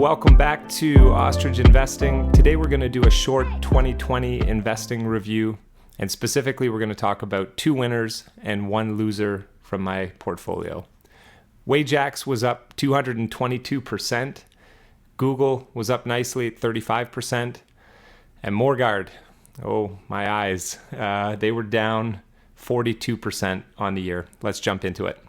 Welcome back to Ostrich Investing. Today we're going to do a short 2020 investing review, and specifically we're going to talk about 2 winners and 1 loser from my portfolio. Wajax was up 222%, Google was up nicely at 35%, and Moreguard, oh my eyes, they were down 42% on the year. Let's jump into it.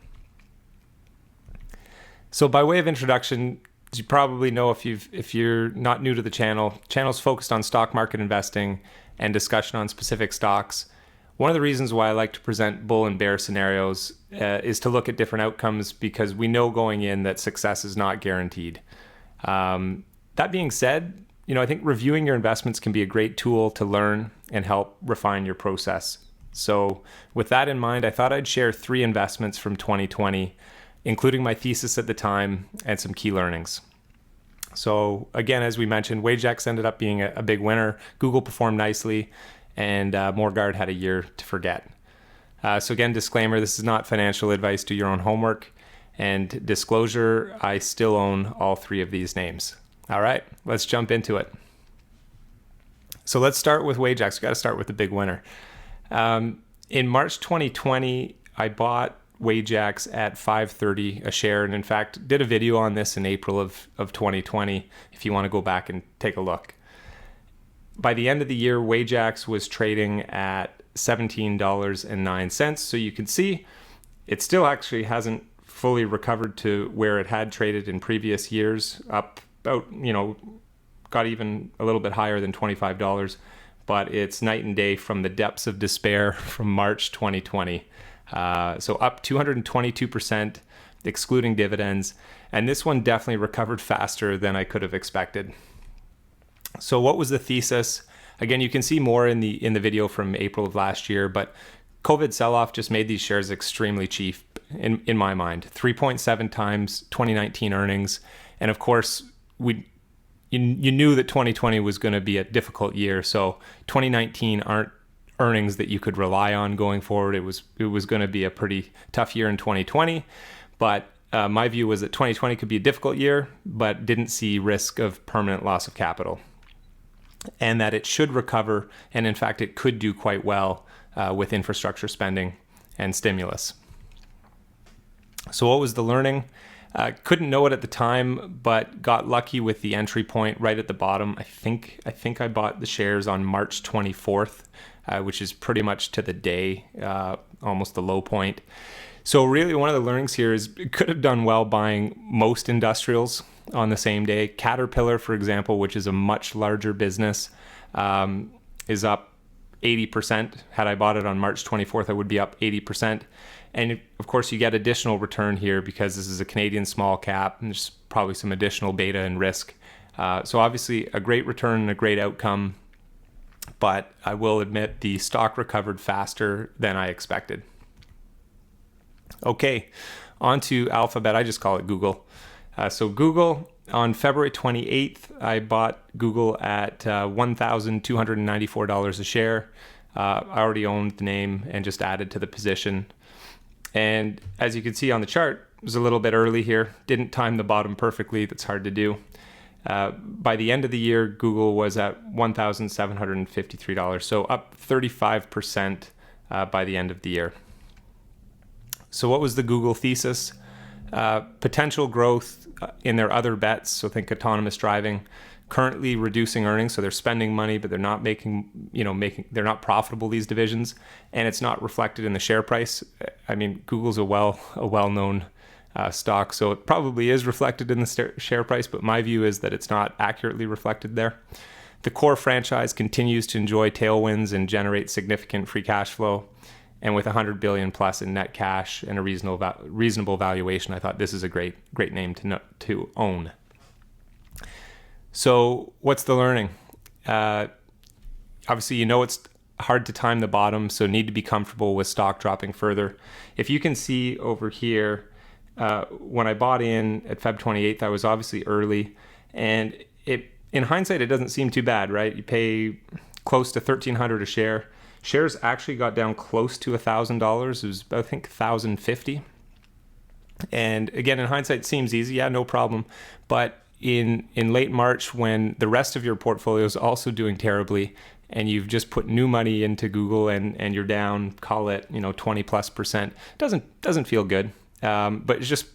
So by way of introduction, as you probably know, if you're not new to the channel's focused on stock market investing and discussion on specific stocks. One of the reasons why I like to present bull and bear scenarios is to look at different outcomes, because we know going in that success is not guaranteed. That being said, I think reviewing your investments can be a great tool to learn and help refine your process. So with that in mind, I thought I'd share 3 investments from 2020, including my thesis at the time and some key learnings. So again, as we mentioned, Wayjax ended up being a big winner. Google performed nicely, and Moreguard had a year to forget. So again, disclaimer, this is not financial advice. Do your own homework. And disclosure, I still own all 3 of these names. All right, let's jump into it. So let's start with Wajax. We got to start with the big winner. In March 2020, I bought Wajax at $5.30 a share, and in fact did a video on this in April of 2020 if you want to go back and take a look. By the end of the year, Wajax was trading at $17.09, so you can see it still actually hasn't fully recovered to where it had traded in previous years, up about, got even a little bit higher than $25, but it's night and day from the depths of despair from March 2020. So up 222%, excluding dividends. And this one definitely recovered faster than I could have expected. So what was the thesis? Again, you can see more in the video from April of last year, but COVID sell-off just made these shares extremely cheap in my mind. 3.7 times 2019 earnings. And of course, you knew that 2020 was going to be a difficult year. So 2019 aren't earnings that you could rely on going forward. It was going to be a pretty tough year in 2020, but my view was that 2020 could be a difficult year, but didn't see risk of permanent loss of capital, and that it should recover, and in fact it could do quite well with infrastructure spending and stimulus. So what was the learning? Couldn't know it at the time, but got lucky with the entry point right at the bottom. I think I bought the shares on March 24th, which is pretty much to the day, almost the low point. So really one of the learnings here is it could have done well buying most industrials on the same day. Caterpillar, for example, which is a much larger business, is up 80%. Had I bought it on March 24th, I would be up 80%. And of course, you get additional return here because this is a Canadian small cap, and there's probably some additional beta and risk. So obviously a great return and a great outcome, but I will admit the stock recovered faster than I expected. Okay, on to Alphabet. I just call it Google. So Google, on February 28th, I bought Google at $1,294 a share. I already owned the name and just added to the position. And as you can see on the chart, it was a little bit early here. Didn't time the bottom perfectly. That's hard to do. By the end of the year, Google was at $1,753, so up 35% by the end of the year. So what was the Google thesis? Potential growth in their other bets, so think autonomous driving, currently reducing earnings, so they're spending money, but they're not they're not profitable, these divisions, and it's not reflected in the share price. I mean, Google's a well-known stock, so it probably is reflected in the share price, but my view is that it's not accurately reflected there. The core franchise continues to enjoy tailwinds and generate significant free cash flow, and with $100 billion plus in net cash and a reasonable valuation, I thought this is a great name to own. So what's the learning? Obviously, it's hard to time the bottom, so need to be comfortable with stock dropping further. If you can see over here, when I bought in at Feb 28th, I was obviously early, and in hindsight, it doesn't seem too bad, right? You pay close to $1,300 a share. Shares actually got down close to $1,000. It was, I think, $1,050. And again, in hindsight, it seems easy. Yeah, no problem. But in late March, when the rest of your portfolio is also doing terribly, and you've just put new money into Google and you're down, call it 20+%, doesn't feel good. But it's just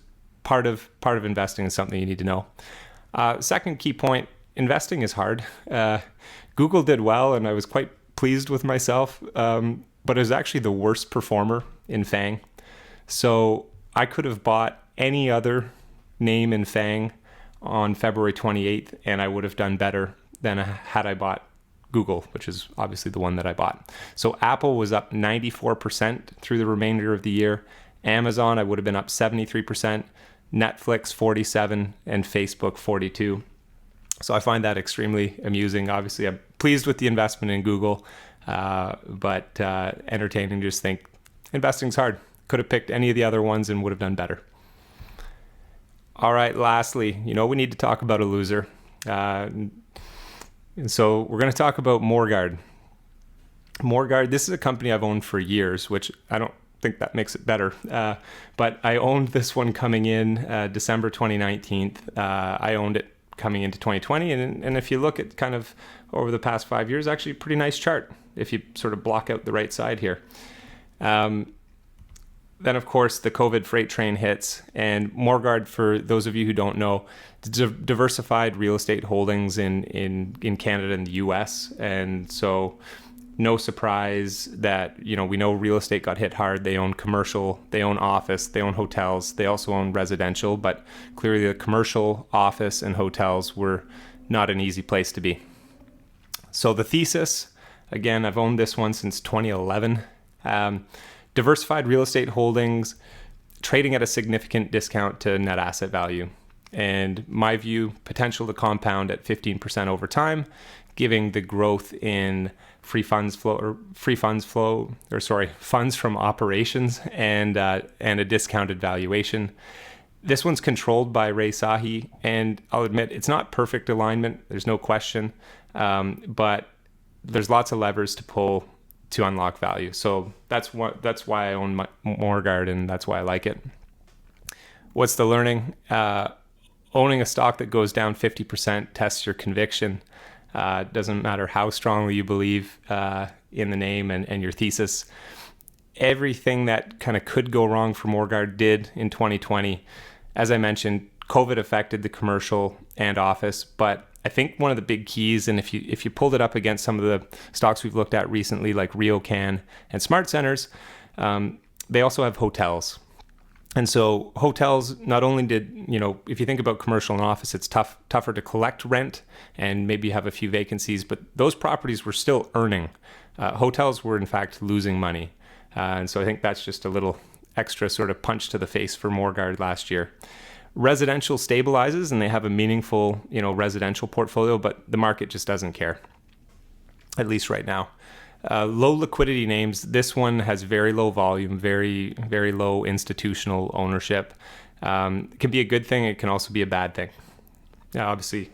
part of investing is something you need to know. Second key point: investing is hard. Google did well, and I was quite pleased with myself, but it was actually the worst performer in FANG. So I could have bought any other name in FANG on February 28th, and I would have done better than had I bought Google, which is obviously the one that I bought. So Apple was up 94% through the remainder of the year. Amazon, I would have been up 73%, Netflix 47%, and Facebook 42%. So I find that extremely amusing. Obviously, I'm pleased with the investment in Google, but entertaining to just think investing's hard. Could have picked any of the other ones and would have done better. All right, lastly, we need to talk about a loser. And so we're going to talk about Moreguard. Moreguard, this is a company I've owned for years, which I don't think that makes it better. But I owned this one coming in December 2019. I owned it coming into 2020. And if you look at kind of over the past 5 years, actually a pretty nice chart if you sort of block out the right side here. Then, of course, the COVID freight train hits, and Morguard, for those of you who don't know, diversified real estate holdings in Canada and the US. And so no surprise that, we know real estate got hit hard. They own commercial, they own office, they own hotels, they also own residential, but clearly the commercial, office, and hotels were not an easy place to be. So the thesis, again, I've owned this one since 2011. Diversified real estate holdings, trading at a significant discount to net asset value. And my view, potential to compound at 15% over time, giving the growth in funds from operations and a discounted valuation. This one's controlled by Ray Sahi, and I'll admit it's not perfect alignment. There's no question, but there's lots of levers to pull to unlock value. So that's why I own Moreguard, and that's why I like it. What's the learning? Owning a stock that goes down 50% tests your conviction. Doesn't matter how strongly you believe in the name and your thesis. Everything that kind of could go wrong for Moreguard did in 2020. As I mentioned, COVID affected the commercial and office, but I think one of the big keys, and if you pulled it up against some of the stocks we've looked at recently, like RioCan and Smart Centers, they also have hotels. And so hotels, not only did, if you think about commercial and office, it's tougher to collect rent and maybe have a few vacancies, but those properties were still earning. Hotels were in fact losing money. And so I think that's just a little extra sort of punch to the face for Moreguard last year. Residential stabilizes and they have a meaningful, residential portfolio, but the market just doesn't care, at least right now. Low liquidity names. This one has very low volume, very, very low institutional ownership. It can be a good thing. It can also be a bad thing. Now, obviously,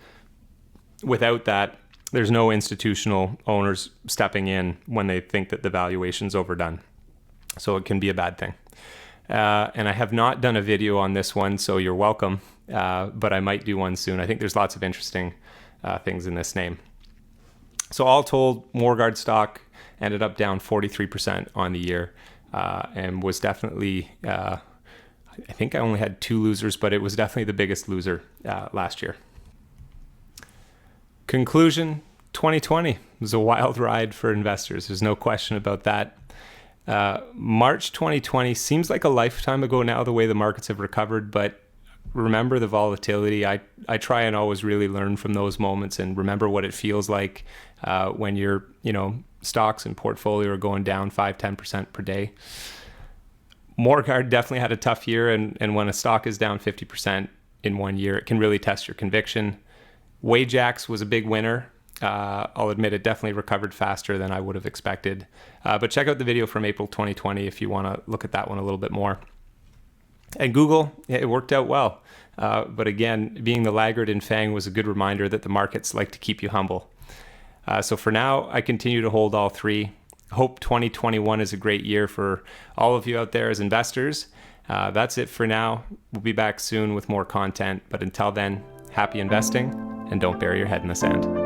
without that, there's no institutional owners stepping in when they think that the valuation's overdone. So it can be a bad thing. And I have not done a video on this one, so you're welcome. But I might do one soon. I think there's lots of interesting things in this name. So all told, Moreguard stock ended up down 43% on the year, and was definitely, I think I only had 2 losers, but it was definitely the biggest loser last year. Conclusion, 2020 was a wild ride for investors. There's no question about that. March 2020 seems like a lifetime ago now, the way the markets have recovered, but remember the volatility. I try and always really learn from those moments and remember what it feels like when your stocks and portfolio are going down 5-10% per day. Moreguard definitely had a tough year, and when a stock is down 50% in 1 year, it can really test your conviction. Wayjax was a big winner. I'll admit it definitely recovered faster than I would have expected. But check out the video from April 2020 if you want to look at that one a little bit more. And Google, it worked out well. But again, being the laggard in FANG was a good reminder that the markets like to keep you humble. So for now, I continue to hold all 3. Hope 2021 is a great year for all of you out there as investors. That's it for now. We'll be back soon with more content. But until then, happy investing, and don't bury your head in the sand.